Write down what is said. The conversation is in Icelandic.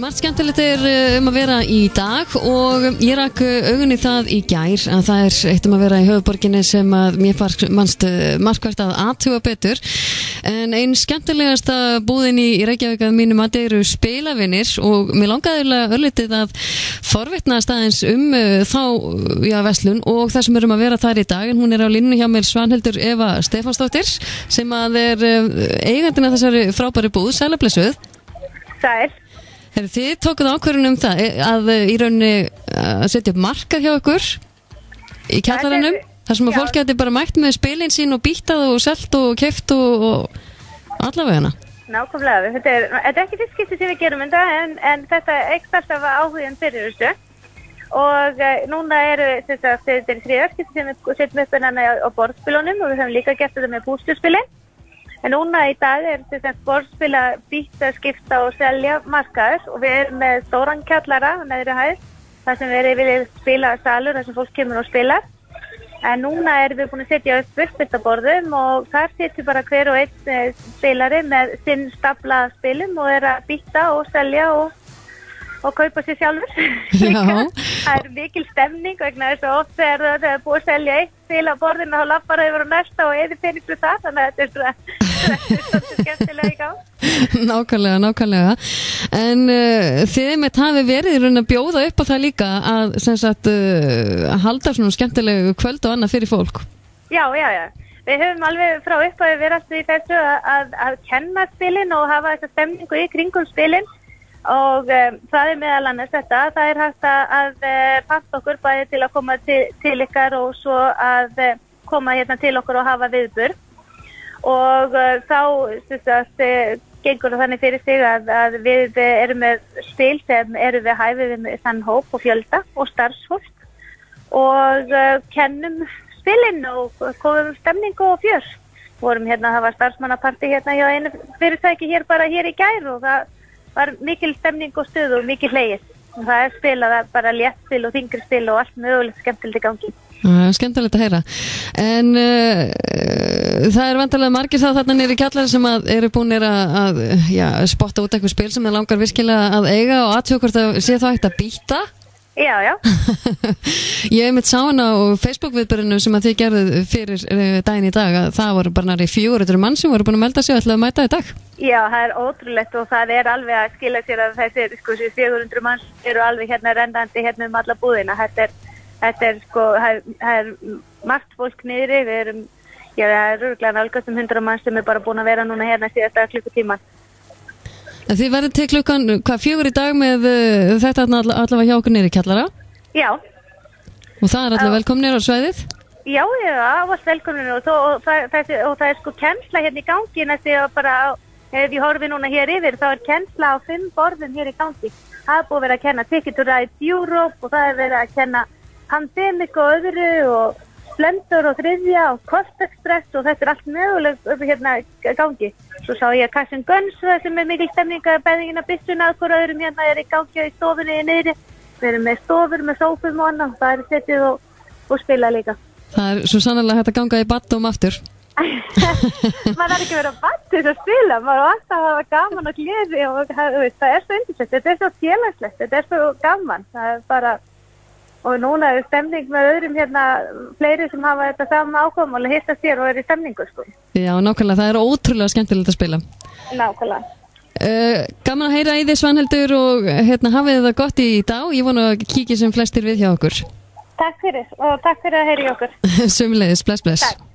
Margt skemmtilegt að vera í dag og ég rak augun í það í gær að það eitt að vera í höfuðborginni sem að mér fannst markvert að athuga betur en einn skemmtilegasta búðin í Reykjavík að mínum að eru spilavinir og mér langaði örlítið að forvitnast aðeins þá verslun og það sem að vera þar í dag en hún á línunni hjá mér Svanhildur Eva Stefánsdóttir sem að eigandinn af þessari frábæri búð, sæl og blessuð. Sæl. Þið tókuð ákvörðun það að í rauninni að setja upp markað hjá ykkur í kjallaranum þar sem að fólk geti bara mætt með spilin sín og býttað og selt og keypt og allavegana. Nákvæmlega, þetta er ekki fyrst skipti sem við gerum þetta en þetta eykst alltaf áhugin fyrir þessu og núna þetta er þriðja skipti sem við setjum upp á borðspilunum og við höfum líka gert þetta með bústurspilin. En núna í dag borðspila, býta, skipta og selja markaður og við erum með stóran kjallara neðri hæð þar sem við viljum spila salur þar sem fólk kemur og spilar. En núna erum við búin að setja upp uppbyttaborðum og þar setjum bara hver og einn spilari með sinn stafla spilum og að býta og selja og kaupa sér sjálfur. Það mikil stemning vegna þess að oft þegar það búið að selja eitt spil á borðinu þá lappar það yfir á næsta og eða pening fyrir það þannig að þetta er skemmtilega í gang. Nákvæmlega. En þið með hafi verið í raun að bjóða upp á það líka að halda svona skemmtilegu kvöld og annað fyrir fólk? Já. Við höfum alveg frá upphafi verið alltaf í þessu að kenna spilin og hafa þessa stemningu í kringum spilin og það meðal annars þetta, það hægt að panta okkur bæði til að koma til ykkar og svo að koma hérna til okkur og hafa viðburð og þá gengur það þannig fyrir sig að við erum með spil sem eru við hæfið við þann hóp og fjölda og starfsfólk og kennum spilin og komum stemningu og fjör. Vorum hérna, það var starfsmannapartí hérna hjá einu fyrirtæki hér í gær og það var mikil stemning og stuð og mikil hlegið. Það spilað bara léttspil og þyngri spil og allt mögulegt skemmtilegt í gangi. Skemmtilegt að heyra. En það vantarlega margir þarna niður í kjallara sem eru búinir að spotta út eitthvað spil sem þeir langar virkilega að eiga og aðtjóða hvort að sé það eitt að býta. Já. Ég hef mitt sá hana á Facebook-viðbörinu sem að þið gerðuð fyrir daginn í dag að það voru bara nærri 400 mann sem voru búin að melda sig og ætlaðu að mæta í dag. Já, það er ótrúlegt og það er alveg að skila sér að þessi 400 mann eru alveg hérna rennandi hérna alla búðina. Það er margt fólk niðri, við erum, það er örugglega nálgast 100 mann sem er bara búin að vera núna hérna síðasta klukkutíman. Þið verður til klukkan 4 í dag með þetta allavega hjá okkur niður í kjallara? Já. Og það er allavega velkomnir á svæðið? Já, ávallt velkomnir og það er kennsla hérna í gangi næstu bara ef ég horfi núna hér yfir þá er kennsla á 5 borðum hér í gangi. Það er búið að vera að kenna Ticket to Ride Europe og það er verið að kenna Pandemic og öðru og Splendor og þriðja og Cost Express og þetta er allt mögulegt hérna í gangi. Svo sá ég Cash and Guns sem er mikil stemning að beðingina byssuna að hvora öðrum hérna í gangi í stofunni niðri. Við erum með stofur, með sófum og annað. Það er setið og spila líka. Það er svo sannarlega hægt að ganga í battum aftur. Maður er ekki verið að battu að spila. Maður er alltaf að hafa gaman og gleði og það er svo yndislegt. Þetta er svo félagslegt. Þetta er svo gaman. Það er bara... Og núna er stemning með öðrum hérna, fleiri sem hafa þetta sama ákvæm og hitta sér og í stemningu, Já, nákvæmlega. Það er ótrúlega skemmtilegt að spila. Nákvæmlega. Gaman að heyra í þig, Svanhildur, og hafið það gott í dag. Ég vona að kíkja sem flestir við hjá okkur. Takk fyrir og takk fyrir að heyra í okkur. Sömuleiðis, bless. Takk.